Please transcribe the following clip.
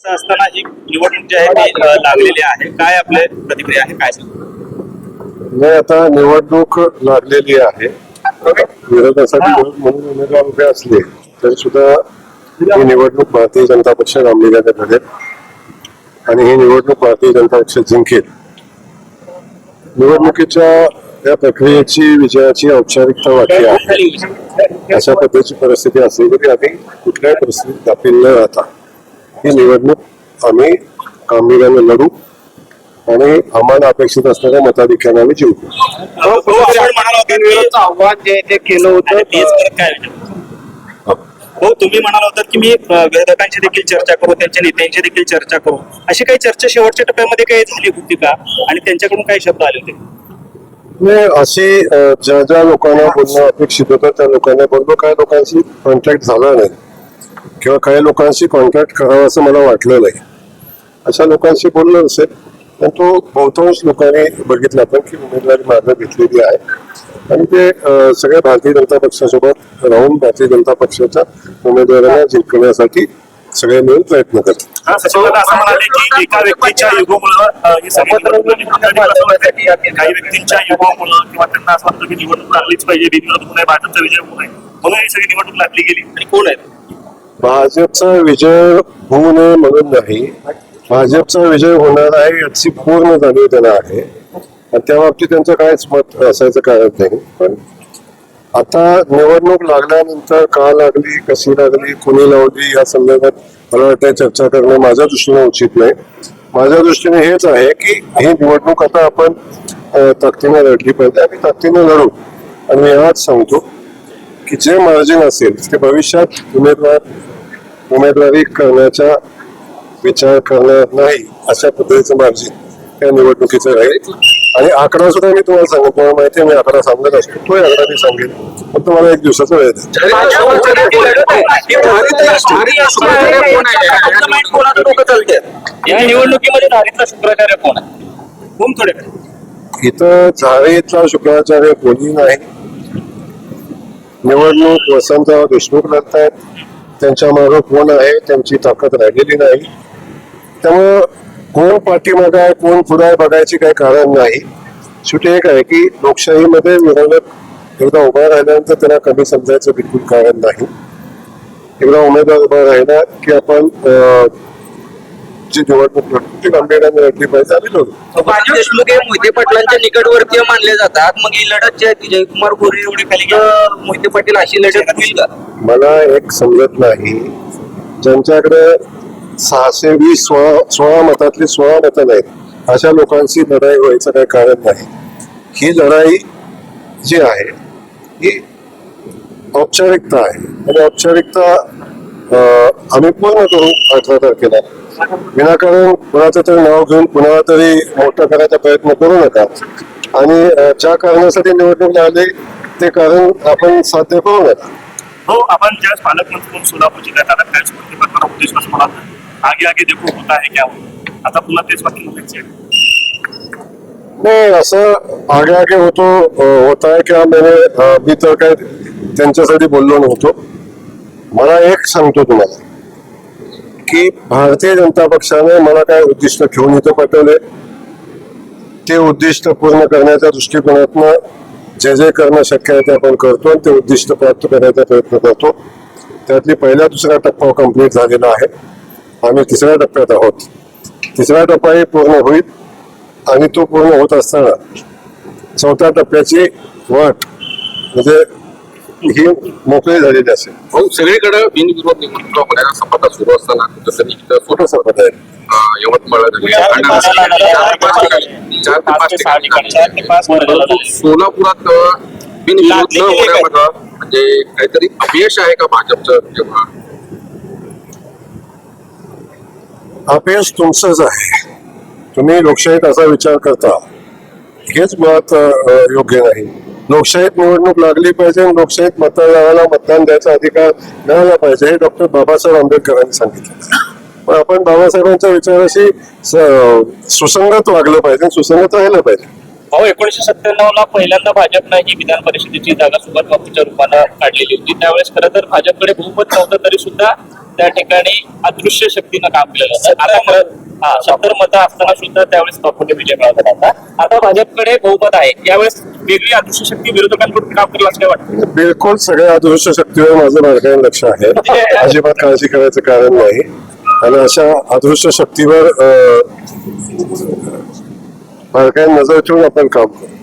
असताना ही निवडणूक जी आहे ती लागलेली आहे. काय आपले प्रतिक्रिया आहे, काय सांगतो? नाही, आता निवडणूक लागलेली आहे. विरोधासाठी म्हणून उमेदवार उभे असले तरी सुद्धा ही निवडणूक भारतीय जनता पक्ष गांभीर्याने लढेल आणि ही निवडणूक भारतीय जनता पक्ष जिंकेल. निवडणुकीच्या या प्रक्रियेची विजयाची औपचारिकता बाकी आहे. अशा पद्धतीची परिस्थिती असली तरी आम्ही कुठल्याही परिस्थितीत गाफील न राहता ही निवडणूक आम्ही गांभीर्याने लढू आणि आम्हाला अपेक्षित असणाऱ्या मताधिक्याने आम्ही जिंकू. आव्हान जे ते केलं होतं काय हो, तुम्ही म्हणाला होतात की मी विरोधकांची देखील चर्चा करू, त्यांच्या नेत्यांची देखील चर्चा करू. अशी काही चर्चा शेवटच्या टप्प्यामध्ये काही झाली होती का आणि त्यांच्याकडून काही शब्द आले होते? नाही, अशी ज्या ज्या लोकांना बोलणं अपेक्षित होतं त्या लोकांना बोललो. काही लोकांशी कॉन्टॅक्ट झाला नाही किंवा काही लोकांशी कॉन्टॅक्ट करावं असं मला वाटलं नाही. अशा लोकांशी बोललो असेल पण तो बहुतांश लोकांनी बघितलं आपण की उमेदवारी मार्ग घेतलेली आहे आणि ते सगळ्या भारतीय जनता पक्षासोबत राहून भारतीय जनता पक्षाच्या उमेदवारांना जिंकण्यासाठी सगळे मिळून प्रयत्न करतात. असं म्हणाले की एका व्यक्तीच्या युगोमुळं काही व्यक्तींच्या युगोमुळं किंवा त्यांना असं वाटतं की निवडणूक लागलीच पाहिजे, बिनविरोध होऊ नये, भाजपचा विजय होऊ नये म्हणून ही सगळी निवडणूक लागली गेली. आणि कोण आहेत? भाजपचा विजय होऊ नये म्हणून नाही, भाजपचा विजय होणार आहे याची पूर्ण जाणीव त्यांना आहे आणि त्या बाबतीत त्यांचं काहीच मत असायचं कारण नाही. पण आता निवडणूक लागल्यानंतर का लागली, कशी लागली, कोणी लावली या संदर्भात मला वाटतं चर्चा करणं माझ्या दृष्टीने उचित नाही. माझ्या दृष्टीने हेच आहे की ही निवडणूक आता आपण ताकदीने लढली पाहिजे आणि ताकदीने लढू. आणि मी आज सांगतो की जे मार्जिन असेल ते भविष्यात उमेदवारी करण्याचा विचार करणार नाही अशा पद्धतीचं मार्जिन या निवडणुकीचं राहील. आणि आकडा सुद्धा मी तुम्हाला सांगेन, तुम्हाला माहिती आहे मी आकडा सांगत असतो, तो आकडा मी सांगेन पण तुम्हाला एक दिवसाचा वेळ द्या. या निवडणुकीमध्ये धारीतला शुक्राचार्य कोण आहे? कोण थोडे इथं झारीतला शुक्राचार्य कोणी नाही. निवडणूक वसंतराव देशमुख लढतायत, त्यांच्या मागे कोण आहे त्यांची ताकद राहिलेली नाही. त्यामुळं कोण पाठीमागे आहे कोण पुढे आहे बघायची काही कारण नाही. शेवटी एक आहे की लोकशाहीमध्ये विरोधक एकदा उभा राहिल्यानंतर त्यांना कमी समजायचं बिलकुल कारण नाही. एकदा उमेदवार उभा राहिला की आपण जी निवडणूक लढतो ती गांभीर्याने लढली पाहिजे आणि लढू. भाजप देशमुख हे मोहिते पाटलांच्या निकटवर्तीय मानले जातात. मग ही लढत जी आहे ती जयकुमार गोरे एवढी खाली मोहिते पाटील अशी लढत होईल का? मला एक समजत नाही, ज्यांच्याकडे 620 16 मतातली 16 मतं नाहीत अशा लोकांची लढाई व्हायचं काही कारण नाही. ही लढाई जी आहे ही औपचारिकता आहे आणि औपचारिकता आम्ही पूर्ण करू 18 तारखेला. विनाकारण कुणाचं तरी नाव घेऊन कुणाला तरी मोठं करायचा प्रयत्न करू नका आणि ज्या कारणासाठी निवडणूक लागली ते कारण आपण साध्य करू नका. हो, आपण ज्यावेळेस पालकमंत्री म्हणून सोलापूरची गटाला काय उद्देश मला आगे आगे देखो होता है क्या, आता पुन्हा तेच बाकी म्हणायचे नाही. असं आगे आगे होता है क्या मी तर काय त्यांच्यासाठी बोललो नव्हतो. मला एक सांगतो तुम्हाला की भारतीय जनता पक्षाने मला काय उद्दिष्ट ठेवून इथं पाठवले ते उद्दिष्ट पूर्ण करण्याच्या दृष्टिकोनातनं जे जे करणं शक्य आहे ते आपण करतो आणि ते उद्दिष्ट प्राप्त करण्याचा प्रयत्न करतो. त्यातली पहिला दुसरा टप्पा कंप्लीट झालेला आहे. आम्ही तिसऱ्या टप्प्यात आहोत. तिसरा टप्पाही पूर्ण होईल आणि तो पूर्ण होत असताना चौथ्या टप्प्याची वाट म्हणजे ही मोकळी झालेली असेल. सगळीकडे बिनविरोध निवडणुका होण्याचा सपाटा सुरू असताना जसं की कुठं सपत आहे यवतमाळ सोलापुरात बिनविरोध न होण्यामध्ये म्हणजे काहीतरी अपयश आहे का भाजपचं? जेव्हा अपयश तुमचंच आहे. तुम्ही लोकशाहीत असा विचार करता हेच मुळात योग्य नाही. लोकशाहीत निवडणूक लागली पाहिजे आणि लोकशाहीत मतदाराला मतदान द्यायचा अधिकार मिळाला पाहिजे हे डॉक्टर बाबासाहेब आंबेडकरांनी सांगितलं. पण आपण बाबासाहेबांच्या विचाराशी सुसंगत वागलं पाहिजे, सुसंगत राहिलं पाहिजे. अहो 1997 ला पहिल्यांदा भाजपनं ही विधान परिषदेची जागा सुभाष बाबूच्या रूपानं काढलेली होती. त्यावेळेस खरं तर भाजपकडे बहुमत नव्हतं तरी सुद्धा त्या ठिकाणी अदृश्य शक्तीनं काम केलेलं होतं. आता खरं 70 मतं असताना सुद्धा त्यावेळेस बापूंनी विजय मिळवला होता. आता भाजपकडे बहुमत आहे, यावेळेस वेगळी अदृश्य शक्ती विरोधकांकडून काम करेल असं काय वाटतं? बिलकुल सगळ्या अदृश्य शक्तीवर माझं बारकाईने लक्ष आहे. अजिबात काळजी करायचं कारण नाही. आणि अशा अदृश्य शक्तीवर बारकाईने नजर ठेवून आपण काम करू.